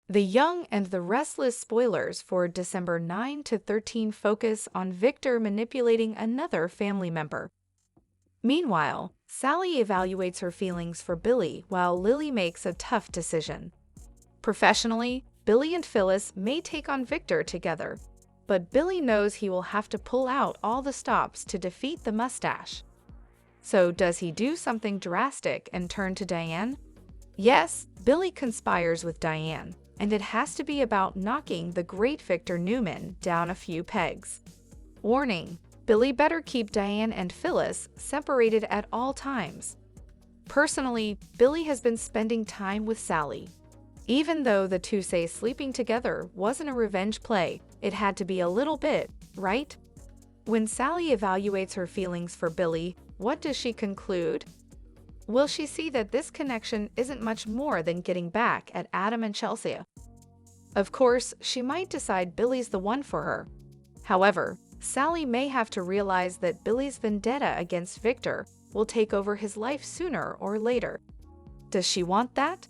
The Young and the Restless spoilers for December 9 to 13 focus on Victor manipulating another family member. Meanwhile, Sally evaluates her feelings for Billy while Lily makes a tough decision. Professionally, Billy and Phyllis may take on Victor together, but Billy knows he will have to pull out all the stops to defeat the mustache. So does he do something drastic and turn to Diane? Yes, Billy conspires with Diane, and it has to be about knocking the great Victor Newman down a few pegs. Warning: Billy better keep Diane and Phyllis separated at all times. Personally, Billy has been spending time with Sally. Even though the two say sleeping together wasn't a revenge play, it had to be a little bit, right? When Sally evaluates her feelings for Billy, what does she conclude? Will she see that this connection isn't much more than getting back at Adam and Chelsea? Of course, she might decide Billy's the one for her. However, Sally may have to realize that Billy's vendetta against Victor will take over his life sooner or later. Does she want that?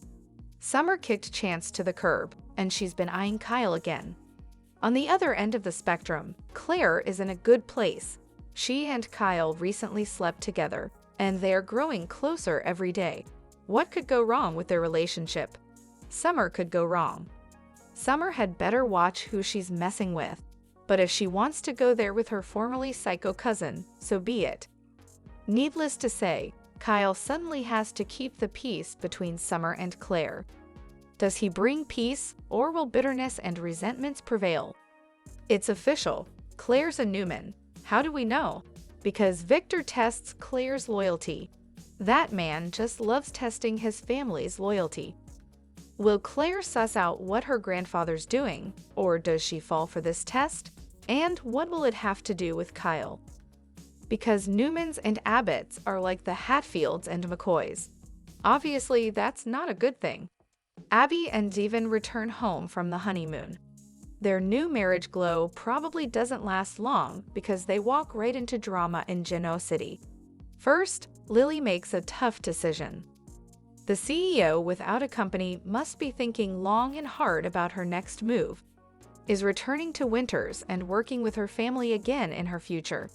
Summer kicked Chance to the curb, and she's been eyeing Kyle again. On the other end of the spectrum, Claire is in a good place. She and Kyle recently slept together, and they are growing closer every day. What could go wrong with their relationship? Summer could go wrong. Summer had better watch who she's messing with. But if she wants to go there with her formerly psycho cousin, so be it. Needless to say, Kyle suddenly has to keep the peace between Summer and Claire. Does he bring peace, or will bitterness and resentments prevail? It's official. Claire's a Newman. How do we know? Because Victor tests Claire's loyalty. That man just loves testing his family's loyalty. Will Claire suss out what her grandfather's doing, or does she fall for this test? And what will it have to do with Kyle? Because Newmans and Abbotts are like the Hatfields and McCoys. Obviously, that's not a good thing. Abby and Devon return home from the honeymoon. Their new marriage glow probably doesn't last long because they walk right into drama in Genoa City. First, Lily makes a tough decision. The CEO without a company must be thinking long and hard about her next move. Is returning to Winters and working with her family again in her future.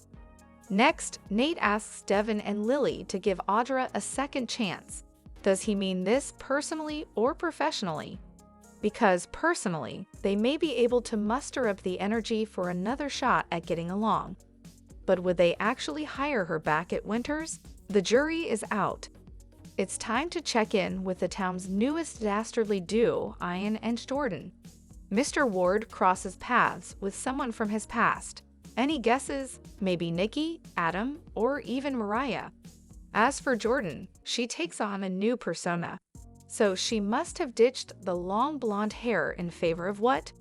Next, Nate asks Devon and Lily to give Audra a second chance. Does he mean this personally or professionally? Because personally, they may be able to muster up the energy for another shot at getting along. But would they actually hire her back at Winters? The jury is out. It's time to check in with the town's newest dastardly duo, Ian and Jordan. Mr. Ward crosses paths with someone from his past. Any guesses? Maybe Nikki, Adam, or even Mariah. As for Jordan, she takes on a new persona. So she must have ditched the long blonde hair in favor of what?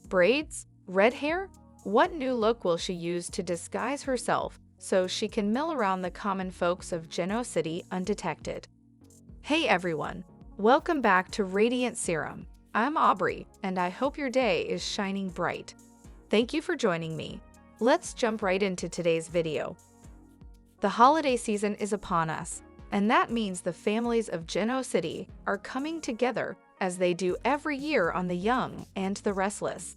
Braids? Red hair? What new look will she use to disguise herself so she can mill around the common folks of Genoa City undetected? Hey everyone, welcome back to Radiant Serum. I'm Aubrey, and I hope your day is shining bright. Thank you for joining me. Let's jump right into today's video. The holiday season is upon us, and that means the families of Genoa City are coming together as they do every year on The Young and the Restless.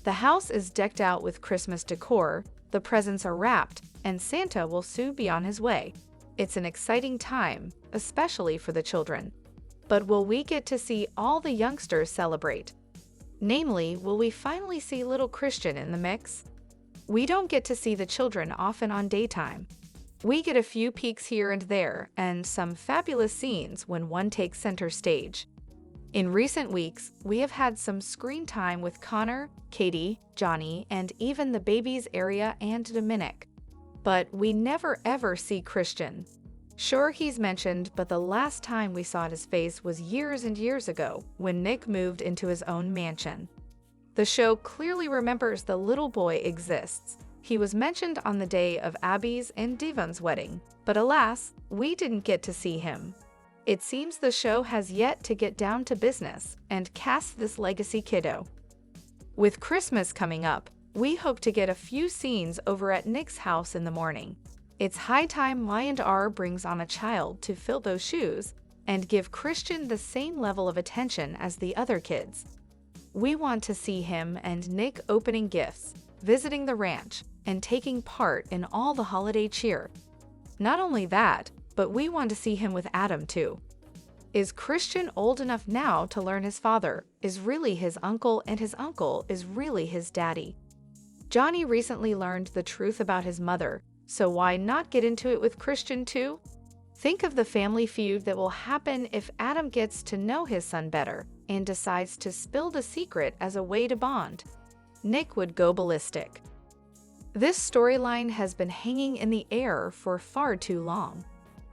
The house is decked out with Christmas decor, the presents are wrapped, and Santa will soon be on his way. It's an exciting time, especially for the children. But will we get to see all the youngsters celebrate? Namely, will we finally see little Christian in the mix? We don't get to see the children often on daytime. We get a few peeks here and there, and some fabulous scenes when one takes center stage. In recent weeks, we have had some screen time with Connor, Katie, Johnny, and even the babies Aria and Dominic. But we never ever see Christian. Sure, he's mentioned, but the last time we saw his face was years and years ago, when Nick moved into his own mansion. The show clearly remembers the little boy exists. He was mentioned on the day of Abby's and Devon's wedding, but alas, we didn't get to see him. It seems the show has yet to get down to business and cast this legacy kiddo. With Christmas coming up, we hope to get a few scenes over at Nick's house in the morning. It's high time Y&R brings on a child to fill those shoes, and give Christian the same level of attention as the other kids. We want to see him and Nick opening gifts, visiting the ranch, and taking part in all the holiday cheer. Not only that, but we want to see him with Adam too. Is Christian old enough now to learn his father is really his uncle and his uncle is really his daddy? Johnny recently learned the truth about his mother, so why not get into it with Christian too? Think of the family feud that will happen if Adam gets to know his son better and decides to spill the secret as a way to bond. Nick would go ballistic. This storyline has been hanging in the air for far too long.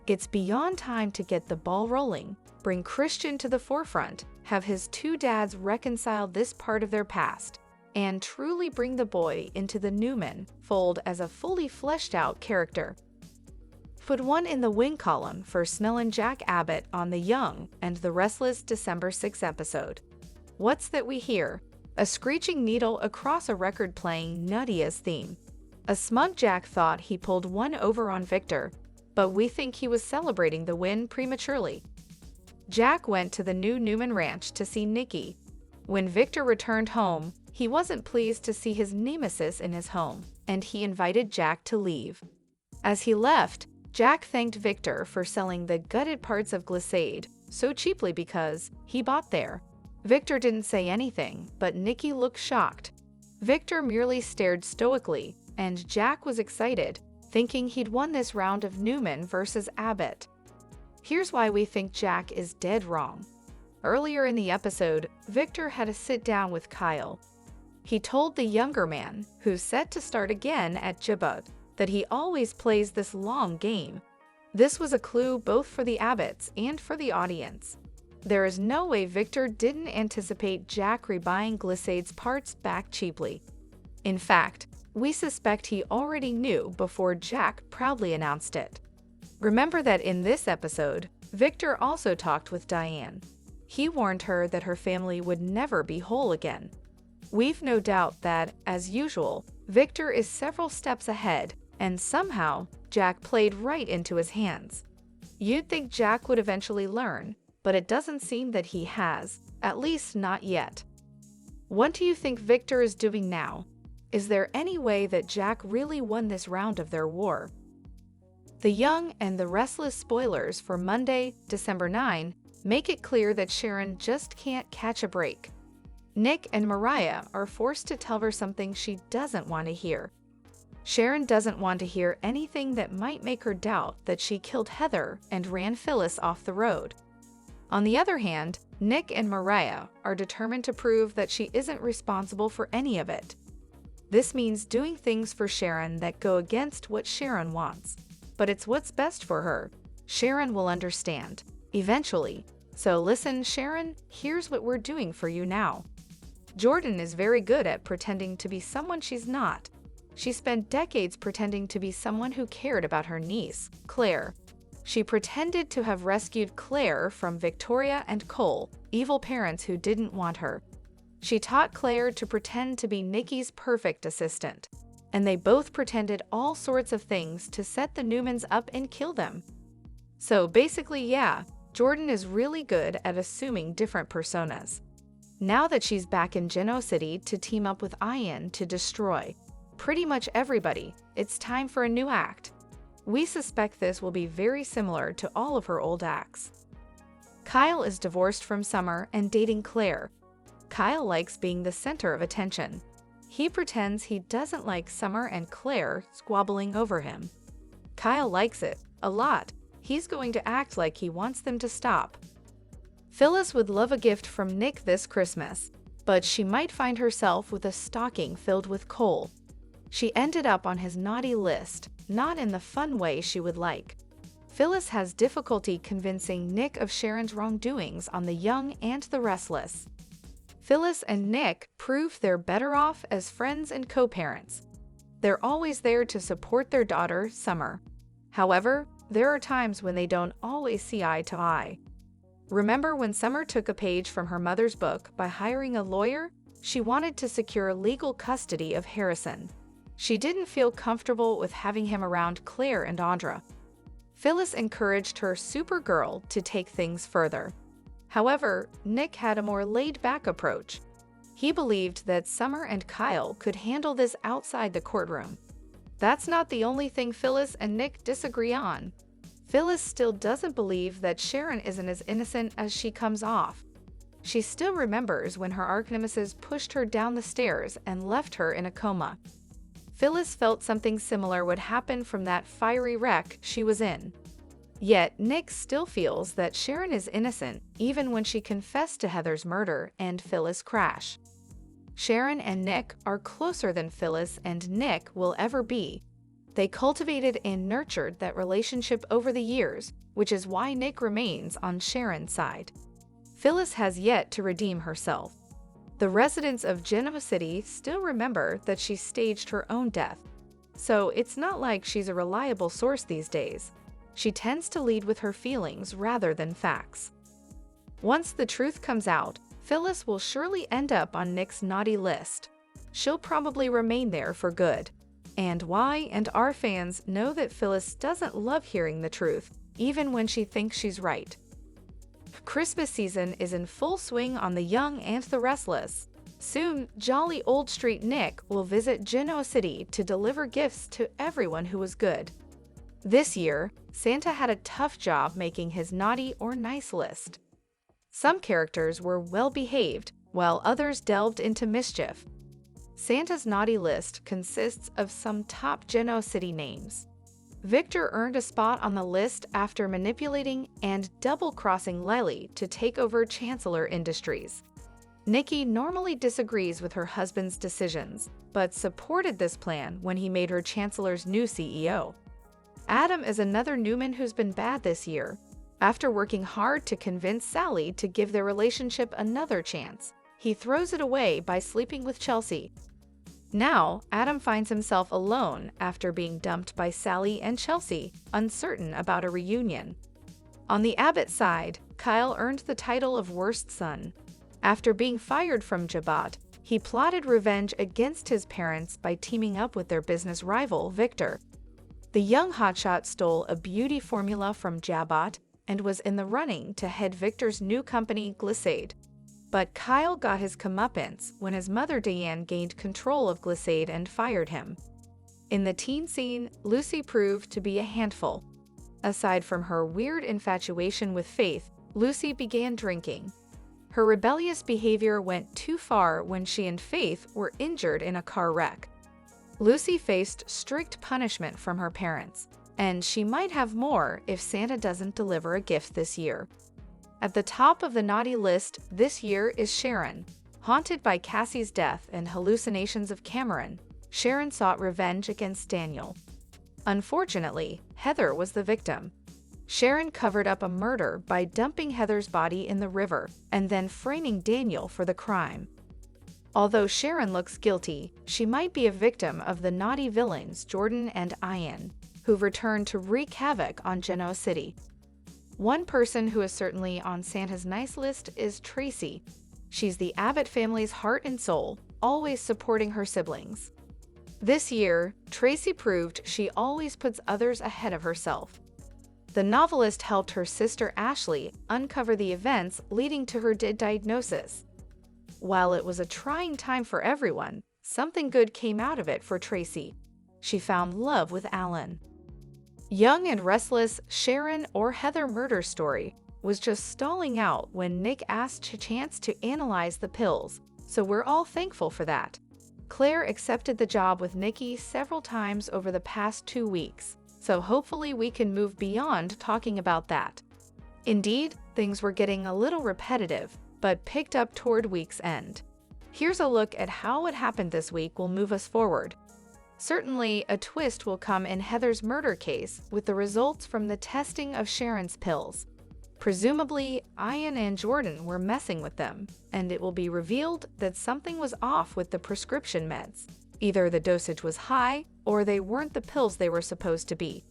It's beyond time to get the ball rolling, bring Christian to the forefront, have his two dads reconcile this part of their past, and truly bring the boy into the Newman fold as a fully fleshed out character. Put one in the win column for Smellin' Jack Abbott on The Young and the Restless December 6 episode. What's that we hear? A screeching needle across a record playing Nuttiest theme. A smug Jack thought he pulled one over on Victor, but we think he was celebrating the win prematurely. Jack went to the new Newman Ranch to see Nikki. When Victor returned home, he wasn't pleased to see his nemesis in his home, and he invited Jack to leave. As he left, Jack thanked Victor for selling the gutted parts of Glissade so cheaply because he bought there. Victor didn't say anything, but Nikki looked shocked. Victor merely stared stoically, and Jack was excited, thinking he'd won this round of Newman versus Abbott. Here's why we think Jack is dead wrong. Earlier in the episode, Victor had a sit-down with Kyle. He told the younger man, who's set to start again at Djibouti, that he always plays this long game. This was a clue both for the Abbotts and for the audience. There is no way Victor didn't anticipate Jack rebuying Glissade's parts back cheaply. In fact, we suspect he already knew before Jack proudly announced it. Remember that in this episode, Victor also talked with Diane. He warned her that her family would never be whole again. We've no doubt that, as usual, Victor is several steps ahead, and somehow, Jack played right into his hands. You'd think Jack would eventually learn, but it doesn't seem that he has, at least not yet. What do you think Victor is doing now? Is there any way that Jack really won this round of their war? The Young and the Restless spoilers for Monday, December 9, make it clear that Sharon just can't catch a break. Nick and Mariah are forced to tell her something she doesn't want to hear. Sharon doesn't want to hear anything that might make her doubt that she killed Heather and ran Phyllis off the road. On the other hand, Nick and Mariah are determined to prove that she isn't responsible for any of it. This means doing things for Sharon that go against what Sharon wants. But it's what's best for her. Sharon will understand, eventually. So listen, Sharon, here's what we're doing for you now. Jordan is very good at pretending to be someone she's not. She spent decades pretending to be someone who cared about her niece, Claire. She pretended to have rescued Claire from Victoria and Cole, evil parents who didn't want her. She taught Claire to pretend to be Nikki's perfect assistant, and they both pretended all sorts of things to set the Newmans up and kill them. So basically, yeah, Jordan is really good at assuming different personas. Now that she's back in Genoa City to team up with Diane to destroy pretty much everybody, it's time for a new act. We suspect this will be very similar to all of her old acts. Kyle is divorced from Summer and dating Claire. Kyle likes being the center of attention. He pretends he doesn't like Summer and Claire squabbling over him. Kyle likes it a lot. He's going to act like he wants them to stop. Phyllis would love a gift from Nick this Christmas, but she might find herself with a stocking filled with coal. She ended up on his naughty list, not in the fun way she would like. Phyllis has difficulty convincing Nick of Sharon's wrongdoings on The Young and the Restless. Phyllis and Nick prove they're better off as friends and co-parents. They're always there to support their daughter, Summer. However, there are times when they don't always see eye to eye. Remember when Summer took a page from her mother's book by hiring a lawyer? She wanted to secure legal custody of Harrison. She didn't feel comfortable with having him around Claire and Audra. Phyllis encouraged her Supergirl to take things further. However, Nick had a more laid-back approach. He believed that Summer and Kyle could handle this outside the courtroom. That's not the only thing Phyllis and Nick disagree on. Phyllis still doesn't believe that Sharon isn't as innocent as she comes off. She still remembers when her arch-nemesis pushed her down the stairs and left her in a coma. Phyllis felt something similar would happen from that fiery wreck she was in. Yet, Nick still feels that Sharon is innocent even when she confessed to Heather's murder and Phyllis' crash. Sharon and Nick are closer than Phyllis and Nick will ever be. They cultivated and nurtured that relationship over the years, which is why Nick remains on Sharon's side. Phyllis has yet to redeem herself. The residents of Genoa City still remember that she staged her own death. So it's not like she's a reliable source these days. She tends to lead with her feelings rather than facts. Once the truth comes out, Phyllis will surely end up on Nick's naughty list. She'll probably remain there for good. And Y and R fans know that Phyllis doesn't love hearing the truth, even when she thinks she's right. Christmas season is in full swing on the young and the restless. Soon, jolly old street Nick will visit Genoa City to deliver gifts to everyone who was good. This year, Santa had a tough job making his naughty or nice list. Some characters were well-behaved, while others delved into mischief. Santa's naughty list consists of some top Genoa City names. Victor earned a spot on the list after manipulating and double-crossing Lily to take over Chancellor Industries. Nikki normally disagrees with her husband's decisions, but supported this plan when he made her Chancellor's new CEO. Adam is another Newman who's been bad this year. After working hard to convince Sally to give their relationship another chance, he throws it away by sleeping with Chelsea. Now, Adam finds himself alone after being dumped by Sally and Chelsea, uncertain about a reunion. On the Abbott side, Kyle earned the title of worst son. After being fired from Jabot, he plotted revenge against his parents by teaming up with their business rival, Victor. The young hotshot stole a beauty formula from Jabot and was in the running to head Victor's new company, Glissade. But Kyle got his comeuppance when his mother Diane gained control of Glissade and fired him. In the teen scene, Lucy proved to be a handful. Aside from her weird infatuation with Faith, Lucy began drinking. Her rebellious behavior went too far when she and Faith were injured in a car wreck. Lucy faced strict punishment from her parents, and she might have more if Santa doesn't deliver a gift this year. At the top of the naughty list this year is Sharon. Haunted by Cassie's death and hallucinations of Cameron, Sharon sought revenge against Daniel. Unfortunately, Heather was the victim. Sharon covered up a murder by dumping Heather's body in the river and then framing Daniel for the crime. Although Sharon looks guilty, she might be a victim of the naughty villains Jordan and Diane, who've returned to wreak havoc on Genoa City. One person who is certainly on Santa's nice list is Tracy. She's the Abbott family's heart and soul, always supporting her siblings. This year, Tracy proved she always puts others ahead of herself. The novelist helped her sister Ashley uncover the events leading to her diagnosis. While it was a trying time for everyone, something good came out of it for Tracy. She found love with Alan. Young and restless, Sharon or Heather murder story was just stalling out when Nick asked Chance to analyze the pills, so we're all thankful for that. Claire accepted the job with Nikki several times over the past 2 weeks, so hopefully we can move beyond talking about that. Indeed, things were getting a little repetitive, but picked up toward week's end. Here's a look at how what happened this week will move us forward. Certainly, a twist will come in Heather's murder case with the results from the testing of Sharon's pills. Presumably, Diane and Jordan were messing with them, and it will be revealed that something was off with the prescription meds. Either the dosage was high, or they weren't the pills they were supposed to be.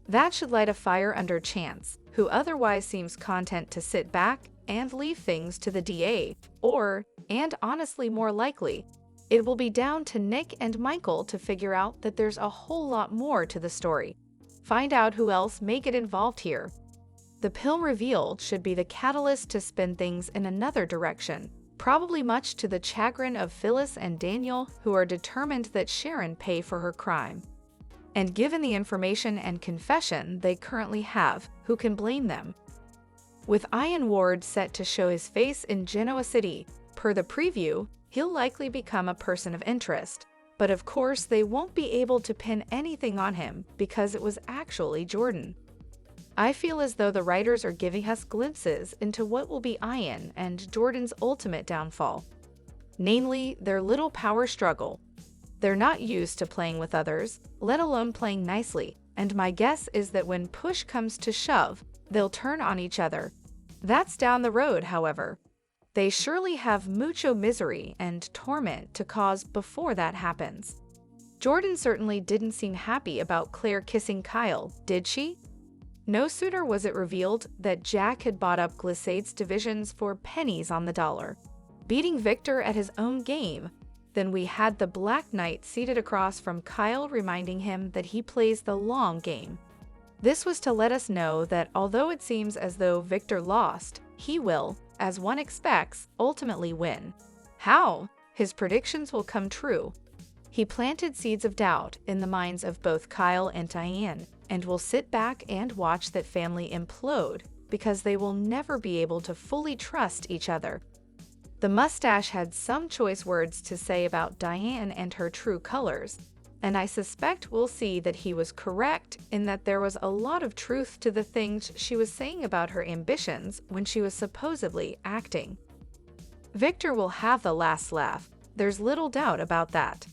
That should light a fire under Chance, who otherwise seems content to sit back and leave things to the DA, or, and honestly more likely, it will be down to Nick and Michael to figure out that there's a whole lot more to the story. Find out who else may get involved here. The pill revealed should be the catalyst to spin things in another direction, probably much to the chagrin of Phyllis and Daniel, who are determined that Sharon pay for her crime. And given the information and confession they currently have, who can blame them? With Ian Ward set to show his face in Genoa City, per the preview, he'll likely become a person of interest. But of course, they won't be able to pin anything on him because it was actually Jordan. I feel as though the writers are giving us glimpses into what will be Ian and Jordan's ultimate downfall. Namely, their little power struggle. They're not used to playing with others, let alone playing nicely, and my guess is that when push comes to shove, they'll turn on each other. That's down the road, however. They surely have mucho misery and torment to cause before that happens. Jordan certainly didn't seem happy about Claire kissing Kyle, did she? No sooner was it revealed that Jack had bought up Glissade's divisions for pennies on the dollar, beating Victor at his own game, than we had the Black Knight seated across from Kyle reminding him that he plays the long game. This was to let us know that although it seems as though Victor lost, he will, as one expects, ultimately win. How? His predictions will come true. He planted seeds of doubt in the minds of both Kyle and Diane, and will sit back and watch that family implode because they will never be able to fully trust each other. The mustache had some choice words to say about Diane and her true colors, and I suspect we'll see that he was correct in that there was a lot of truth to the things she was saying about her ambitions when she was supposedly acting. Victor will have the last laugh, there's little doubt about that.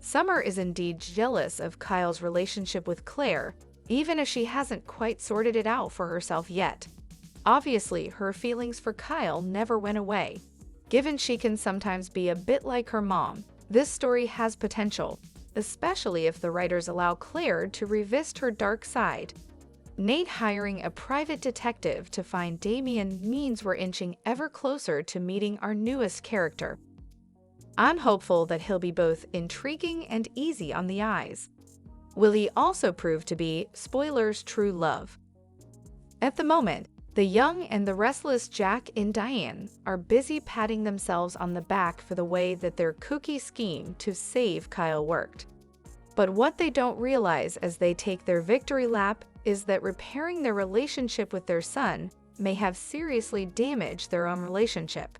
Summer is indeed jealous of Kyle's relationship with Claire, even if she hasn't quite sorted it out for herself yet. Obviously, her feelings for Kyle never went away. Given she can sometimes be a bit like her mom, this story has potential, especially if the writers allow Claire to revisit her dark side. Nate hiring a private detective to find Damien means we're inching ever closer to meeting our newest character. I'm hopeful that he'll be both intriguing and easy on the eyes. Will he also prove to be, spoilers, true love? At the moment, the young and the restless Jack and Diane are busy patting themselves on the back for the way that their kooky scheme to save Kyle worked. But what they don't realize as they take their victory lap is that repairing their relationship with their son may have seriously damaged their own relationship.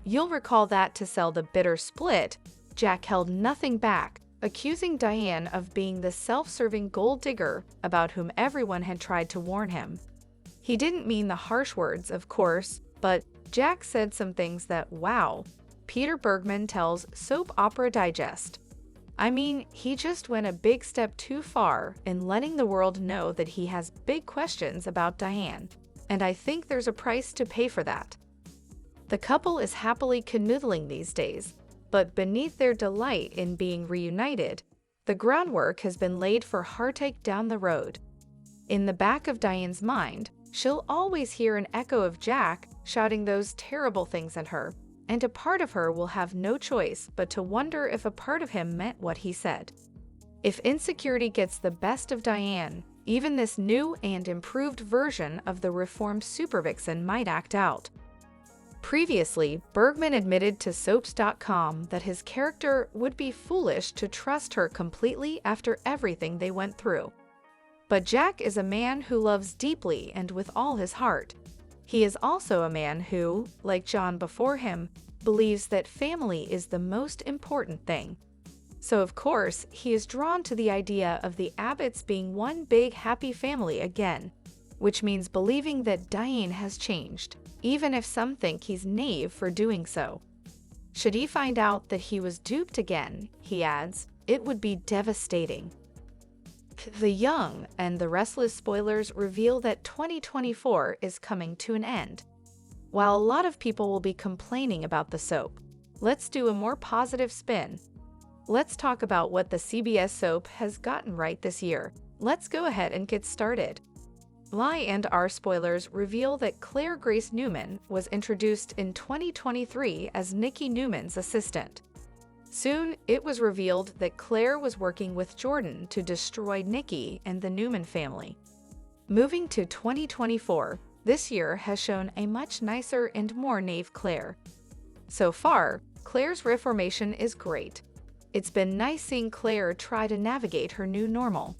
You'll recall that to sell the bitter split, Jack held nothing back, accusing Diane of being the self-serving gold digger about whom everyone had tried to warn him. He didn't mean the harsh words, of course, but Jack said some things that, wow, Peter Bergman tells Soap Opera Digest. I mean, he just went a big step too far in letting the world know that he has big questions about Diane, and I think there's a price to pay for that. The couple is happily canoodling these days, but beneath their delight in being reunited, the groundwork has been laid for heartache down the road. In the back of Diane's mind, she'll always hear an echo of Jack shouting those terrible things at her, and a part of her will have no choice but to wonder if a part of him meant what he said. If insecurity gets the best of Diane, even this new and improved version of the reformed supervixen might act out. Previously, Bergman admitted to Soaps.com that his character would be foolish to trust her completely after everything they went through. But Jack is a man who loves deeply and with all his heart. He is also a man who, like John before him, believes that family is the most important thing. So of course, he is drawn to the idea of the Abbotts being one big happy family again, which means believing that Diane has changed, even if some think he's naive for doing so. Should he find out that he was duped again, he adds, it would be devastating. The Young and the Restless spoilers reveal that 2024 is coming to an end. While a lot of people will be complaining about the soap, let's do a more positive spin. Let's talk about what the CBS soap has gotten right this year. Let's go ahead and get started. L&R spoilers reveal that Claire Grace Newman was introduced in 2023 as Nikki Newman's assistant. Soon, it was revealed that Claire was working with Jordan to destroy Nikki and the Newman family. Moving to 2024, this year has shown a much nicer and more naive Claire. So far, Claire's reformation is great. It's been nice seeing Claire try to navigate her new normal.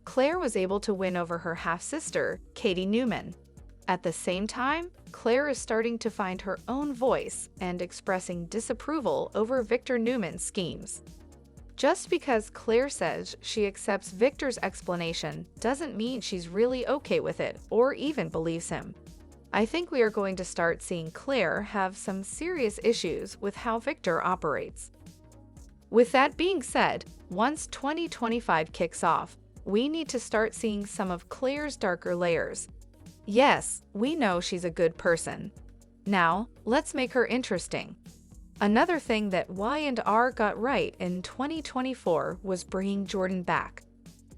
Claire was able to win over her half-sister, Katie Newman. At the same time, Claire is starting to find her own voice and expressing disapproval over Victor Newman's schemes. Just because Claire says she accepts Victor's explanation doesn't mean she's really okay with it or even believes him. I think we are going to start seeing Claire have some serious issues with how Victor operates. With that being said, once 2025 kicks off, we need to start seeing some of Claire's darker layers. Yes, we know she's a good person. Now, let's make her interesting. Another thing that Y&R got right in 2024 was bringing Jordan back.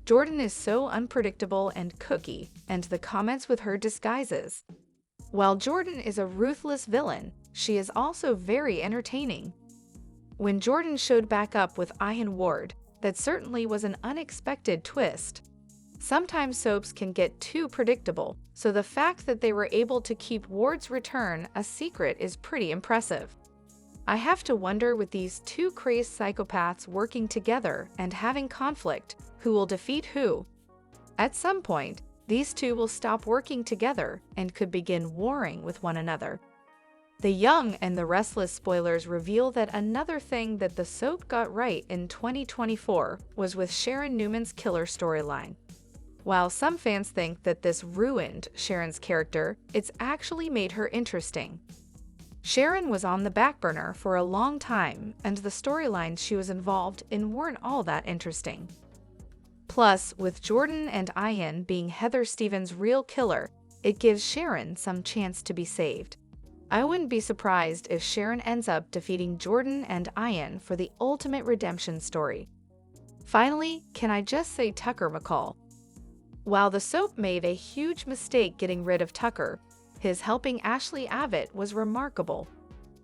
Jordan is so unpredictable and cookie, and the comments with her disguises. While Jordan is a ruthless villain, she is also very entertaining. When Jordan showed back up with Ian Ward, that certainly was an unexpected twist. Sometimes soaps can get too predictable, so the fact that they were able to keep Ward's return a secret is pretty impressive. I have to wonder, with these two crazed psychopaths working together and having conflict, who will defeat who? At some point, these two will stop working together and could begin warring with one another. The Young and the Restless spoilers reveal that another thing that the soap got right in 2024 was with Sharon Newman's killer storyline. While some fans think that this ruined Sharon's character, it's actually made her interesting. Sharon was on the back burner for a long time, and the storylines she was involved in weren't all that interesting. Plus, with Jordan and Ian being Heather Stevens' real killer, it gives Sharon some chance to be saved. I wouldn't be surprised if Sharon ends up defeating Jordan and Ian for the ultimate redemption story. Finally, can I just say Tucker McCall? While the soap made a huge mistake getting rid of Tucker, his helping Ashley Abbott was remarkable.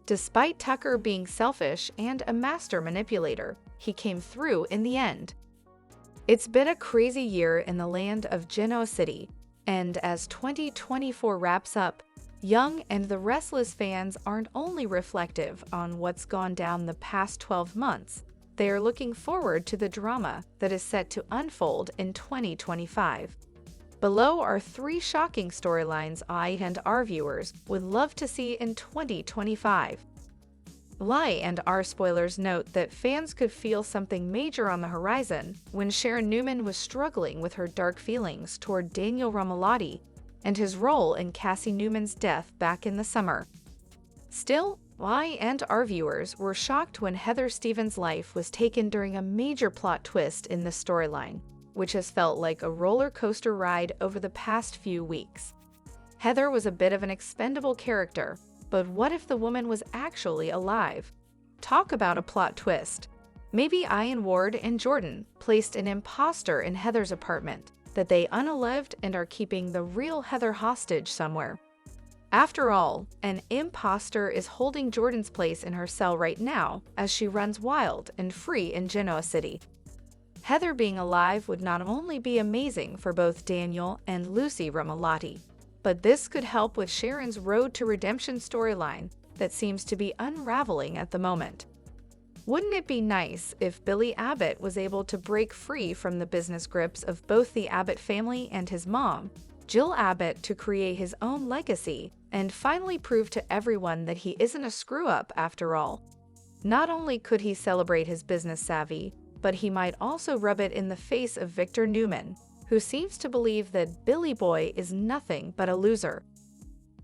Despite Tucker being selfish and a master manipulator, he came through in the end. It's been a crazy year in the land of Genoa City, and as 2024 wraps up, Young and the Restless fans aren't only reflective on what's gone down the past 12 months, they are looking forward to the drama that is set to unfold in 2025. Below are 3 shocking storylines I and our viewers would love to see in 2025. Y&R spoilers note that fans could feel something major on the horizon when Sharon Newman was struggling with her dark feelings toward Daniel Romalotti and his role in Cassie Newman's death back in the summer. Still, Y&R viewers were shocked when Heather Stevens' life was taken during a major plot twist in the storyline, which has felt like a roller coaster ride over the past few weeks. Heather was a bit of an expendable character, but what if the woman was actually alive? Talk about a plot twist. Maybe Ian Ward and Jordan placed an imposter in Heather's apartment that they unalived and are keeping the real Heather hostage somewhere. After all, an imposter is holding Jordan's place in her cell right now as she runs wild and free in Genoa City. Heather being alive would not only be amazing for both Daniel and Lucy Romalotti, but this could help with Sharon's road to redemption storyline that seems to be unraveling at the moment. Wouldn't it be nice if Billy Abbott was able to break free from the business grips of both the Abbott family and his mom, Jill Abbott, to create his own legacy and finally prove to everyone that he isn't a screw-up after all? Not only could he celebrate his business savvy, but he might also rub it in the face of Victor Newman, who seems to believe that Billy Boy is nothing but a loser.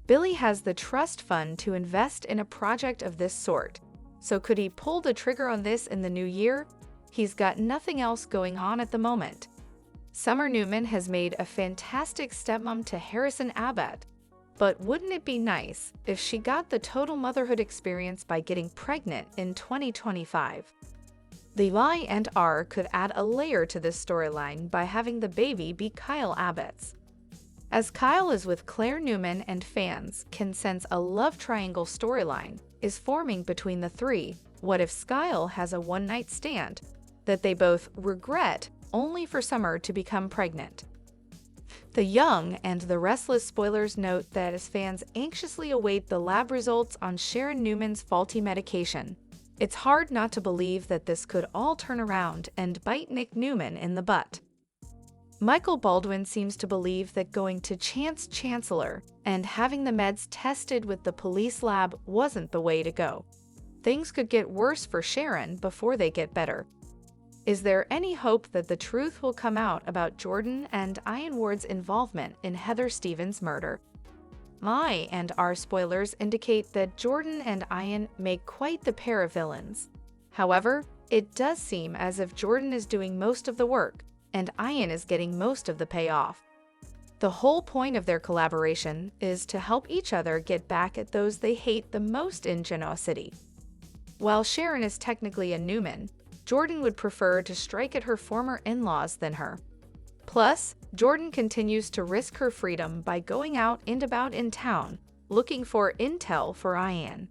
Billy has the trust fund to invest in a project of this sort, so could he pull the trigger on this in the new year? He's got nothing else going on at the moment. Summer Newman has made a fantastic stepmom to Harrison Abbott, but wouldn't it be nice if she got the total motherhood experience by getting pregnant in 2025? The Y&R could add a layer to this storyline by having the baby be Kyle Abbott's. As Kyle is with Claire Newman and fans can sense a love triangle storyline, is forming between the three. What if Skyle has a one-night stand that they both regret only for Summer to become pregnant? The Young and the Restless spoilers note that as fans anxiously await the lab results on Sharon Newman's faulty medication, it's hard not to believe that this could all turn around and bite Nick Newman in the butt. Michael Baldwin seems to believe that going to Chance Chancellor and having the meds tested with the police lab wasn't the way to go. Things could get worse for Sharon before they get better. Is there any hope that the truth will come out about Jordan and Ian Ward's involvement in Heather Stevens' murder? My and our spoilers indicate that Jordan and Ian make quite the pair of villains. However, it does seem as if Jordan is doing most of the work, and Ian is getting most of the payoff. The whole point of their collaboration is to help each other get back at those they hate the most in Genoa City. While Sharon is technically a Newman, Jordan would prefer to strike at her former in-laws than her. Plus, Jordan continues to risk her freedom by going out and about in town, looking for intel for Ian.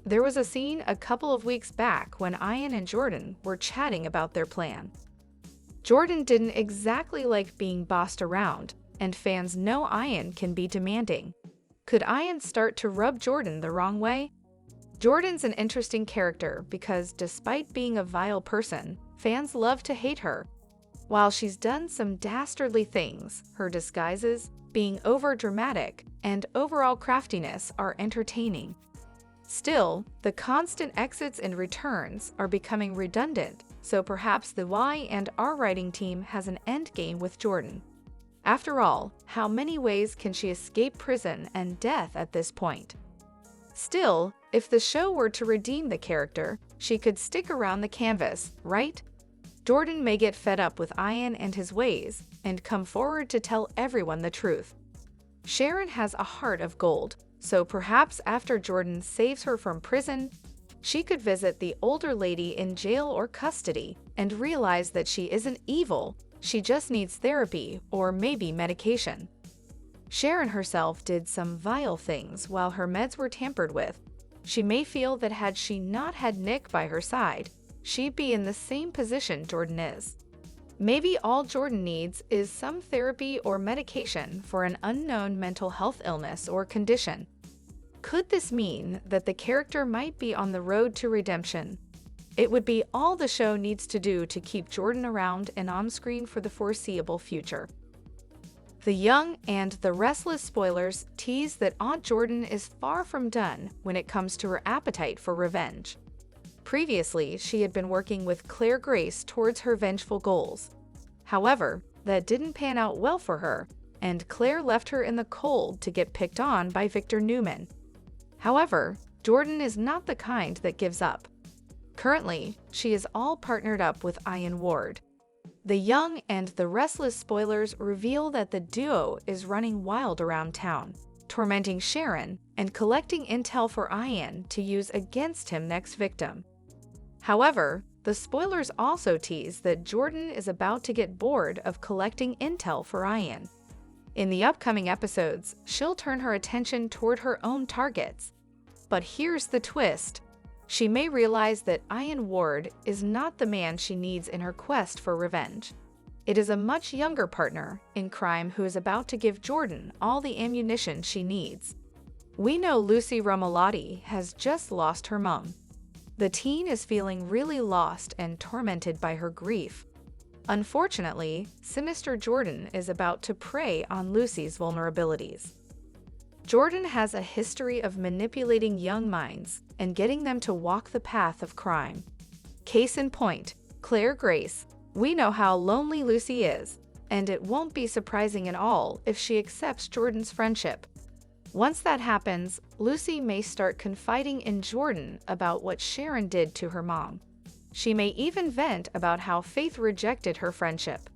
There was a scene a couple of weeks back when Ian and Jordan were chatting about their plan. Jordan didn't exactly like being bossed around, and fans know Ian can be demanding. Could Ian start to rub Jordan the wrong way? Jordan's an interesting character because despite being a vile person, fans love to hate her. While she's done some dastardly things, her disguises, being over-dramatic, and overall craftiness are entertaining. Still, the constant exits and returns are becoming redundant, so perhaps the Y&R writing team has an endgame with Jordan. After all, how many ways can she escape prison and death at this point? Still, if the show were to redeem the character, she could stick around the canvas, right? Jordan may get fed up with Ian and his ways and come forward to tell everyone the truth. Sharon has a heart of gold, so perhaps after Jordan saves her from prison, she could visit the older lady in jail or custody and realize that she isn't evil, she just needs therapy or maybe medication. Sharon herself did some vile things while her meds were tampered with. She may feel that had she not had Nick by her side, she'd be in the same position Jordan is. Maybe all Jordan needs is some therapy or medication for an unknown mental health illness or condition. Could this mean that the character might be on the road to redemption? It would be all the show needs to do to keep Jordan around and on screen for the foreseeable future. The Young and the Restless spoilers tease that Aunt Jordan is far from done when it comes to her appetite for revenge. Previously, she had been working with Claire Grace towards her vengeful goals. However, that didn't pan out well for her, and Claire left her in the cold to get picked on by Victor Newman. However, Jordan is not the kind that gives up. Currently, she is all partnered up with Ian Ward. The Young and the Restless spoilers reveal that the duo is running wild around town, tormenting Sharon and collecting intel for Ian to use against him next victim. However, the spoilers also tease that Jordan is about to get bored of collecting intel for Ian. In the upcoming episodes, she'll turn her attention toward her own targets. But here's the twist. She may realize that Ian Ward is not the man she needs in her quest for revenge. It is a much younger partner in crime who is about to give Jordan all the ammunition she needs. We know Lucy Romolotti has just lost her mom. The teen is feeling really lost and tormented by her grief. Unfortunately, sinister Jordan is about to prey on Lucy's vulnerabilities. Jordan has a history of manipulating young minds and getting them to walk the path of crime. Case in point, Claire Grace. We know how lonely Lucy is, and it won't be surprising at all if she accepts Jordan's friendship. Once that happens, Lucy may start confiding in Jordan about what Sharon did to her mom. She may even vent about how Faith rejected her friendship.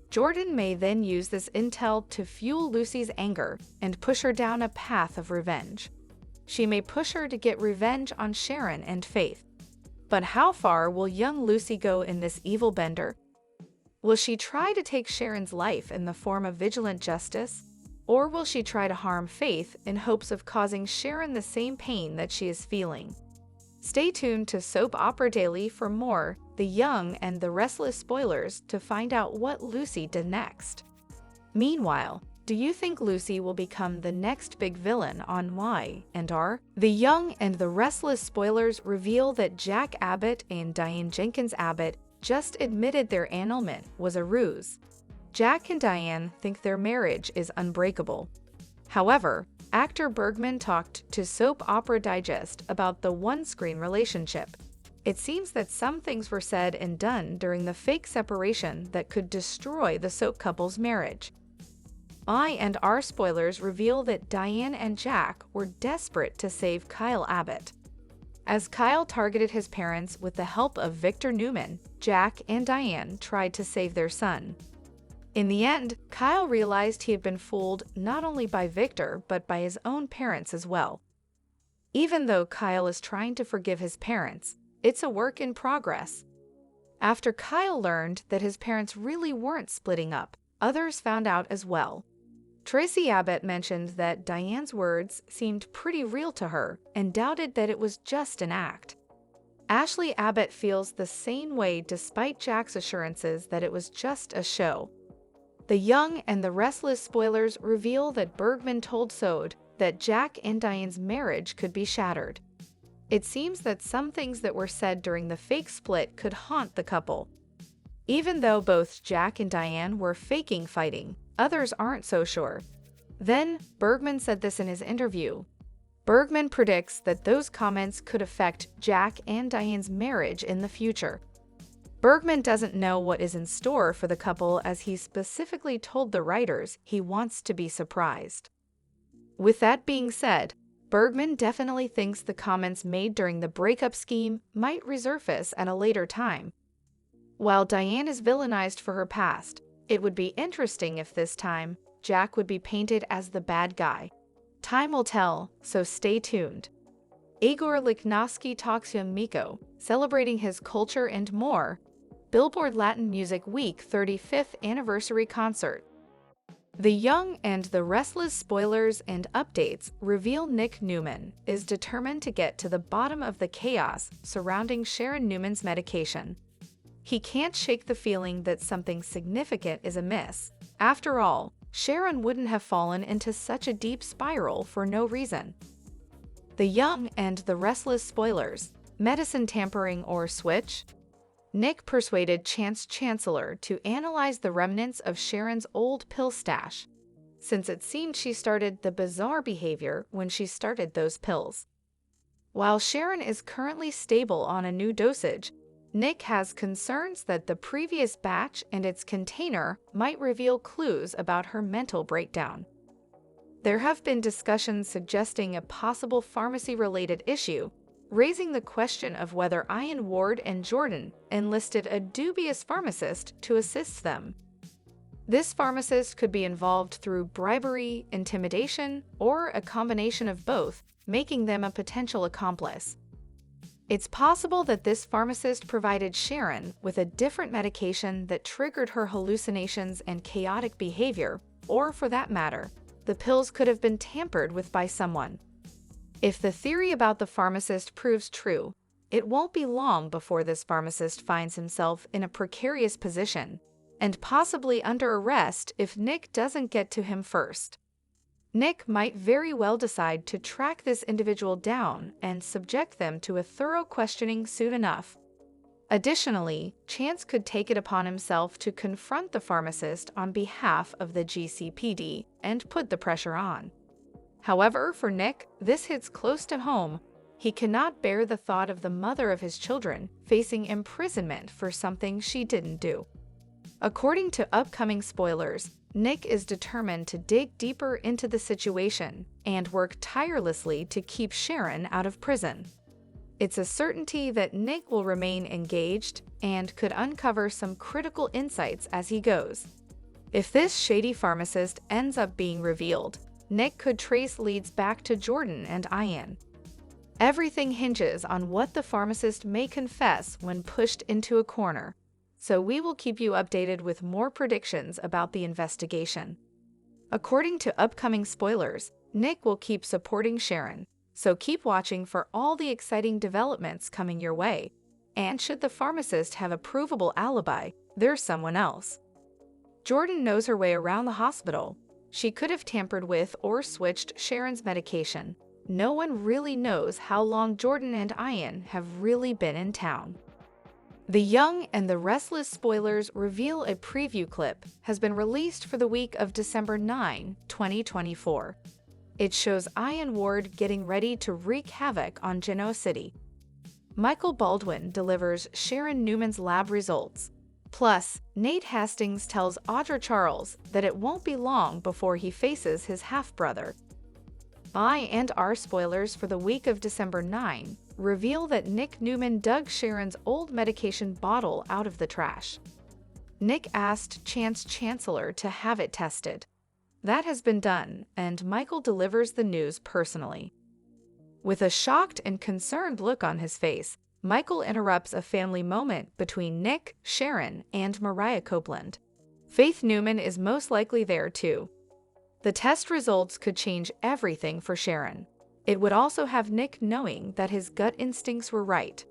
Jordan may then use this intel to fuel Lucy's anger and push her down a path of revenge. She may push her to get revenge on Sharon and Faith. But how far will young Lucy go in this evil bender? Will she try to take Sharon's life in the form of vigilant justice? Or will she try to harm Faith in hopes of causing Sharon the same pain that she is feeling? Stay tuned to Soap Opera Daily for more The Young and the Restless spoilers to find out what Lucy did next. Meanwhile, do you think Lucy will become the next big villain on Y&R? The Young and the Restless spoilers reveal that Jack Abbott and Diane Jenkins Abbott just admitted their annulment was a ruse. Jack and Diane think their marriage is unbreakable. However, actor Bergman talked to Soap Opera Digest about the one-screen relationship. It seems that some things were said and done during the fake separation that could destroy the soap couple's marriage. Y&R spoilers reveal that Diane and Jack were desperate to save Kyle Abbott. As Kyle targeted his parents with the help of Victor Newman, Jack and Diane tried to save their son. In the end, Kyle realized he had been fooled not only by Victor but by his own parents as well. Even though Kyle is trying to forgive his parents, it's a work in progress. After Kyle learned that his parents really weren't splitting up, others found out as well. Tracy Abbott mentioned that Diane's words seemed pretty real to her and doubted that it was just an act. Ashley Abbott feels the same way despite Jack's assurances that it was just a show. The Young and the Restless spoilers reveal that Bergman told Sode that Jack and Diane's marriage could be shattered. It seems that some things that were said during the fake split could haunt the couple. Even though both Jack and Diane were faking fighting, others aren't so sure. Then, Bergman said this in his interview. Bergman predicts that those comments could affect Jack and Diane's marriage in the future. Bergman doesn't know what is in store for the couple as he specifically told the writers he wants to be surprised. With that being said, Bergman definitely thinks the comments made during the breakup scheme might resurface at a later time. While Diane is villainized for her past, it would be interesting if this time, Jack would be painted as the bad guy. Time will tell, so stay tuned. Igor Lichnowsky talks young Miko, celebrating his culture and more. Billboard Latin Music Week 35th Anniversary Concert. The Young and the Restless spoilers and updates reveal Nick Newman is determined to get to the bottom of the chaos surrounding Sharon Newman's medication. He can't shake the feeling that something significant is amiss. After all, Sharon wouldn't have fallen into such a deep spiral for no reason. The Young and the Restless spoilers, medicine tampering or switch? Nick persuaded Chance Chancellor to analyze the remnants of Sharon's old pill stash, since it seemed she started the bizarre behavior when she started those pills. While Sharon is currently stable on a new dosage, Nick has concerns that the previous batch and its container might reveal clues about her mental breakdown. There have been discussions suggesting a possible pharmacy-related issue, raising the question of whether Ian Ward and Jordan enlisted a dubious pharmacist to assist them. This pharmacist could be involved through bribery, intimidation, or a combination of both, making them a potential accomplice. It's possible that this pharmacist provided Sharon with a different medication that triggered her hallucinations and chaotic behavior, or for that matter, the pills could have been tampered with by someone. If the theory about the pharmacist proves true, it won't be long before this pharmacist finds himself in a precarious position, and possibly under arrest if Nick doesn't get to him first. Nick might very well decide to track this individual down and subject them to a thorough questioning soon enough. Additionally, Chance could take it upon himself to confront the pharmacist on behalf of the GCPD and put the pressure on. However, for Nick, this hits close to home. He cannot bear the thought of the mother of his children facing imprisonment for something she didn't do. According to upcoming spoilers, Nick is determined to dig deeper into the situation and work tirelessly to keep Sharon out of prison. It's a certainty that Nick will remain engaged and could uncover some critical insights as he goes. If this shady pharmacist ends up being revealed, Nick could trace leads back to Jordan and Ian. Everything hinges on what the pharmacist may confess when pushed into a corner, so we will keep you updated with more predictions about the investigation. According to upcoming spoilers, Nick will keep supporting Sharon, so keep watching for all the exciting developments coming your way. And should the pharmacist have a provable alibi, there's someone else. Jordan knows her way around the hospital. She could have tampered with or switched Sharon's medication. No one really knows how long Jordan and Diane have really been in town. The Young and the Restless spoilers reveal a preview clip has been released for the week of December 9, 2024. It shows Diane Ward getting ready to wreak havoc on Genoa City. Michael Baldwin delivers Sharon Newman's lab results. Plus, Nate Hastings tells Audra Charles that it won't be long before he faces his half-brother. I&R spoilers for the week of December 9 reveal that Nick Newman dug Sharon's old medication bottle out of the trash. Nick asked Chance Chancellor to have it tested. That has been done, and Michael delivers the news personally. With a shocked and concerned look on his face, Michael interrupts a family moment between Nick, Sharon, and Mariah Copeland. Faith Newman is most likely there too. The test results could change everything for Sharon. It would also have Nick knowing that his gut instincts were right.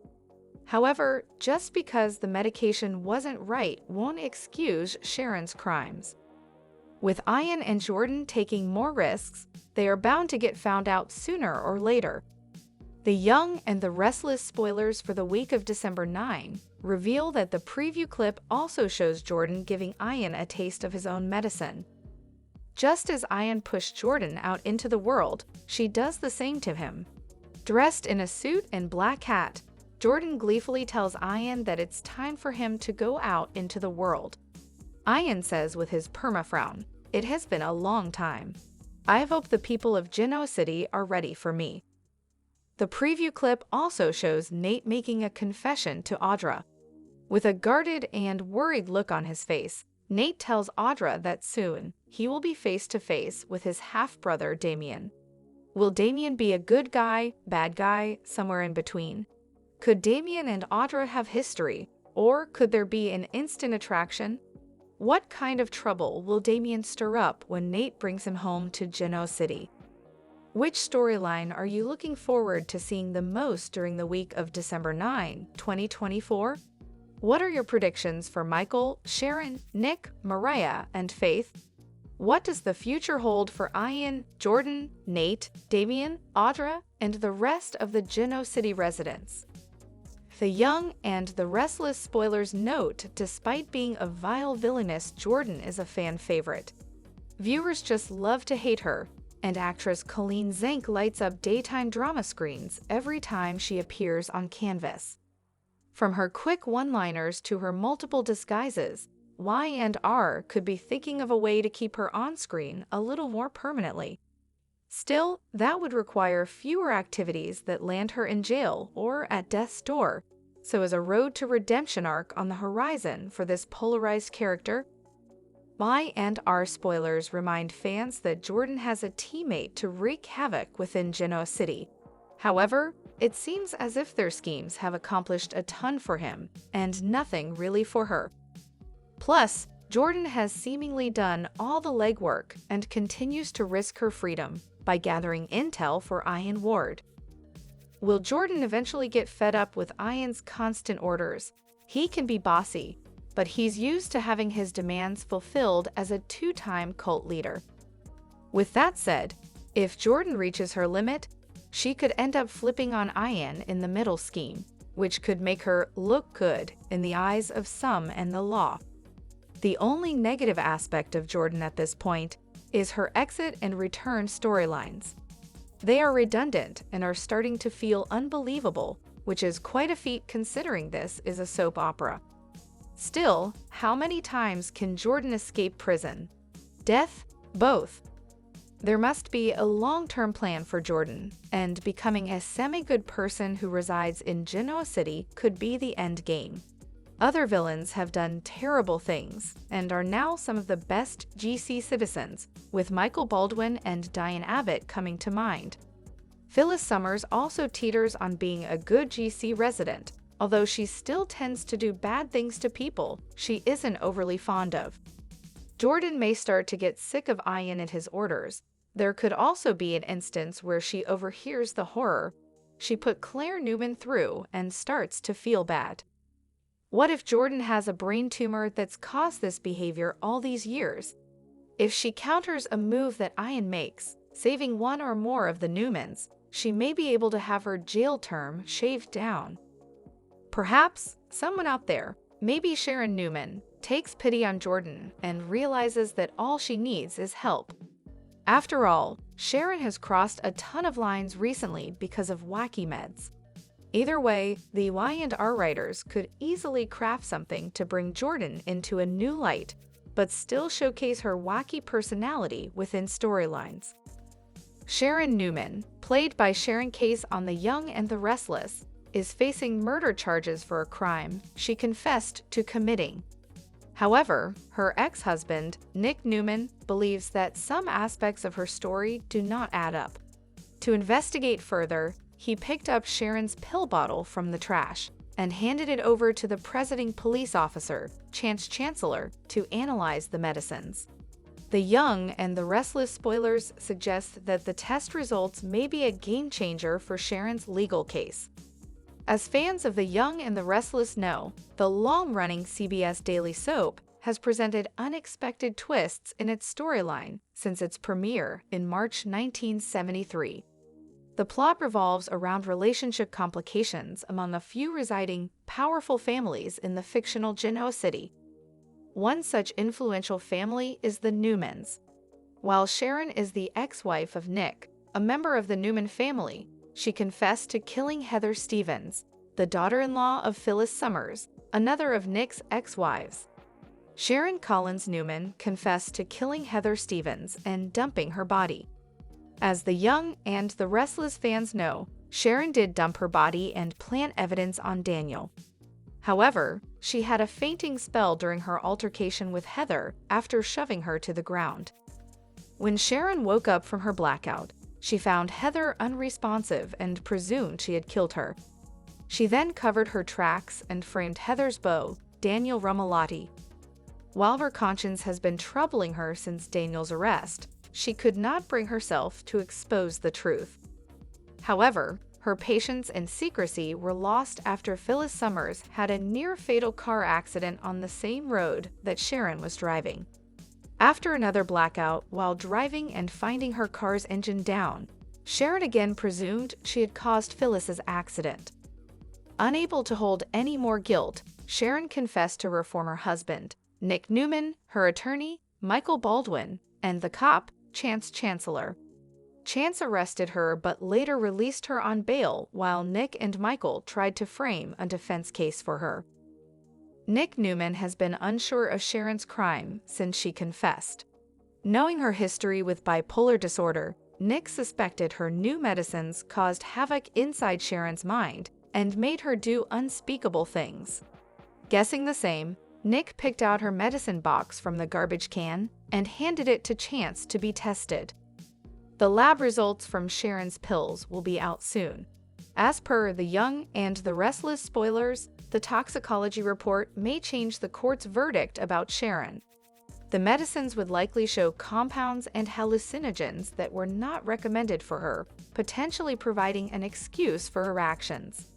However, just because the medication wasn't right won't excuse Sharon's crimes. With Diane and Jordan taking more risks, they are bound to get found out sooner or later. The Young and the Restless spoilers for the week of December 9 reveal that the preview clip also shows Jordan giving Diane a taste of his own medicine. Just as Diane pushed Jordan out into the world, she does the same to him. Dressed in a suit and black hat, Jordan gleefully tells Diane that it's time for him to go out into the world. Diane says with his perma-frown, "It has been a long time. I hope the people of Genoa City are ready for me." The preview clip also shows Nate making a confession to Audra. With a guarded and worried look on his face, Nate tells Audra that soon he will be face-to-face with his half-brother Damien. Will Damien be a good guy, bad guy, somewhere in between? Could Damien and Audra have history, or could there be an instant attraction? What kind of trouble will Damien stir up when Nate brings him home to Genoa City? Which storyline are you looking forward to seeing the most during the week of December 9, 2024? What are your predictions for Michael, Sharon, Nick, Mariah, and Faith? What does the future hold for Diane, Jordan, Nate, Damien, Audra, and the rest of the Genoa City residents? The Young and the Restless spoilers note, despite being a vile villainess, Jordan is a fan favorite. Viewers just love to hate her, and actress Colleen Zank lights up daytime drama screens every time she appears on canvas. From her quick one-liners to her multiple disguises, Y&R could be thinking of a way to keep her on screen a little more permanently. Still, that would require fewer activities that land her in jail or at death's door, so is a road to redemption arc on the horizon for this polarized character? Y&R spoilers remind fans that Jordan has a teammate to wreak havoc within Genoa City. However, it seems as if their schemes have accomplished a ton for him, and nothing really for her. Plus, Jordan has seemingly done all the legwork and continues to risk her freedom by gathering intel for Diane Ward. Will Jordan eventually get fed up with Diane's constant orders? He can be bossy, but he's used to having his demands fulfilled as a two-time cult leader. With that said, if Jordan reaches her limit, she could end up flipping on Diane in the middle scheme, which could make her look good in the eyes of some and the law. The only negative aspect of Jordan at this point is her exit and return storylines. They are redundant and are starting to feel unbelievable, which is quite a feat considering this is a soap opera. Still, how many times can Jordan escape prison? Death? Both. There must be a long-term plan for Jordan, and becoming a semi-good person who resides in Genoa City could be the end game. Other villains have done terrible things and are now some of the best GC citizens, with Michael Baldwin and Diane Abbott coming to mind. Phyllis Summers also teeters on being a good GC resident, although she still tends to do bad things to people she isn't overly fond of. Jordan may start to get sick of Ian and his orders. There could also be an instance where she overhears the horror she put Claire Newman through and starts to feel bad. What if Jordan has a brain tumor that's caused this behavior all these years? If she counters a move that Ian makes, saving one or more of the Newmans, she may be able to have her jail term shaved down. Perhaps someone out there, maybe Sharon Newman, takes pity on Jordan and realizes that all she needs is help. After all, Sharon has crossed a ton of lines recently because of wacky meds. Either way, the Y&R writers could easily craft something to bring Jordan into a new light, but still showcase her wacky personality within storylines. Sharon Newman, played by Sharon Case on The Young and the Restless, is facing murder charges for a crime she confessed to committing. However, her ex-husband, Nick Newman, believes that some aspects of her story do not add up. To investigate further, he picked up Sharon's pill bottle from the trash and handed it over to the presiding police officer, Chance Chancellor, to analyze the medicines. The Young and the Restless spoilers suggest that the test results may be a game-changer for Sharon's legal case. As fans of The Young and the Restless know, the long-running CBS daily soap has presented unexpected twists in its storyline since its premiere in March 1973. The plot revolves around relationship complications among a few residing, powerful families in the fictional Genoa City. One such influential family is the Newmans. While Sharon is the ex-wife of Nick, a member of the Newman family, she confessed to killing Heather Stevens, the daughter-in-law of Phyllis Summers, another of Nick's ex-wives. Sharon Collins Newman confessed to killing Heather Stevens and dumping her body. As The Young and the Restless fans know, Sharon did dump her body and plant evidence on Daniel. However, she had a fainting spell during her altercation with Heather after shoving her to the ground. When Sharon woke up from her blackout, she found Heather unresponsive and presumed she had killed her. She then covered her tracks and framed Heather's beau, Daniel Rumalotti. While her conscience has been troubling her since Daniel's arrest, she could not bring herself to expose the truth. However, her patience and secrecy were lost after Phyllis Summers had a near-fatal car accident on the same road that Sharon was driving. After another blackout while driving and finding her car's engine down, Sharon again presumed she had caused Phyllis's accident. Unable to hold any more guilt, Sharon confessed to her former husband, Nick Newman, her attorney, Michael Baldwin, and the cop, Chance Chancellor. Chance arrested her but later released her on bail while Nick and Michael tried to frame a defense case for her. Nick Newman has been unsure of Sharon's crime since she confessed. Knowing her history with bipolar disorder, Nick suspected her new medicines caused havoc inside Sharon's mind and made her do unspeakable things. Guessing the same, Nick picked out her medicine box from the garbage can and handed it to Chance to be tested. The lab results from Sharon's pills will be out soon. As per The Young and the Restless spoilers, the toxicology report may change the court's verdict about Sharon. The medicines would likely show compounds and hallucinogens that were not recommended for her, potentially providing an excuse for her actions.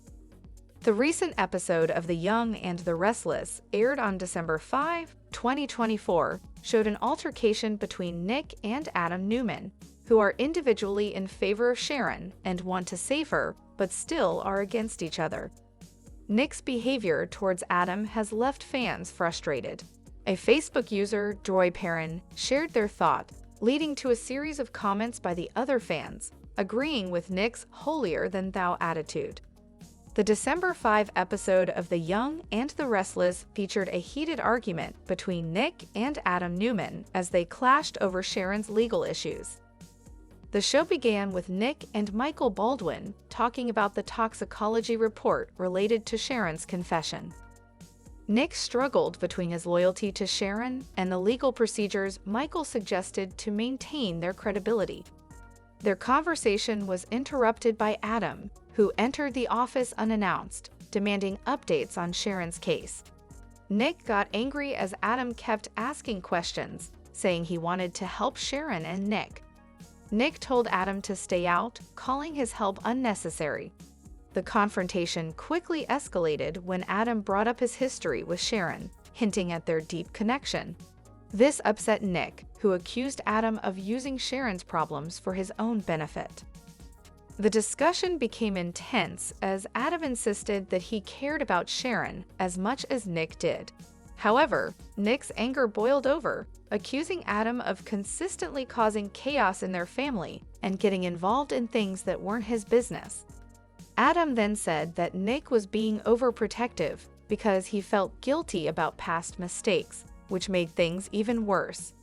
The recent episode of The Young and the Restless, aired on December 5, 2024, showed an altercation between Nick and Adam Newman, who are individually in favor of Sharon and want to save her, but still are against each other. Nick's behavior towards Adam has left fans frustrated. A Facebook user, Joy Perrin, shared their thought, leading to a series of comments by the other fans, agreeing with Nick's holier-than-thou attitude. The December 5 episode of The Young and the Restless featured a heated argument between Nick and Adam Newman as they clashed over Sharon's legal issues. The show began with Nick and Michael Baldwin talking about the toxicology report related to Sharon's confession. Nick struggled between his loyalty to Sharon and the legal procedures Michael suggested to maintain their credibility. Their conversation was interrupted by Adam, who entered the office unannounced, demanding updates on Sharon's case. Nick got angry as Adam kept asking questions, saying he wanted to help Sharon and Nick. Nick told Adam to stay out, calling his help unnecessary. The confrontation quickly escalated when Adam brought up his history with Sharon, hinting at their deep connection. This upset Nick, who accused Adam of using Sharon's problems for his own benefit. The discussion became intense as Adam insisted that he cared about Sharon as much as Nick did. However, Nick's anger boiled over, accusing Adam of consistently causing chaos in their family and getting involved in things that weren't his business. Adam then said that Nick was being overprotective because he felt guilty about past mistakes, which made things even worse.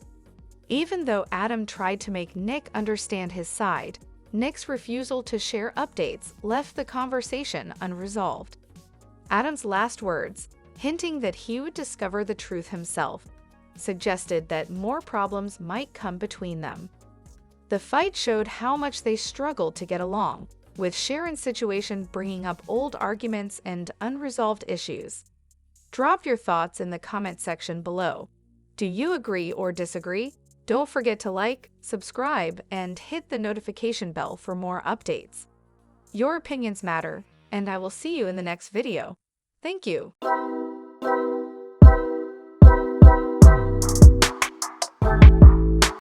Even though Adam tried to make Nick understand his side, Nick's refusal to share updates left the conversation unresolved. Adam's last words, hinting that he would discover the truth himself, suggested that more problems might come between them. The fight showed how much they struggled to get along, with Sharon's situation bringing up old arguments and unresolved issues. Drop your thoughts in the comment section below. Do you agree or disagree? Don't forget to like, subscribe, and hit the notification bell for more updates. Your opinions matter, and I will see you in the next video. Thank you.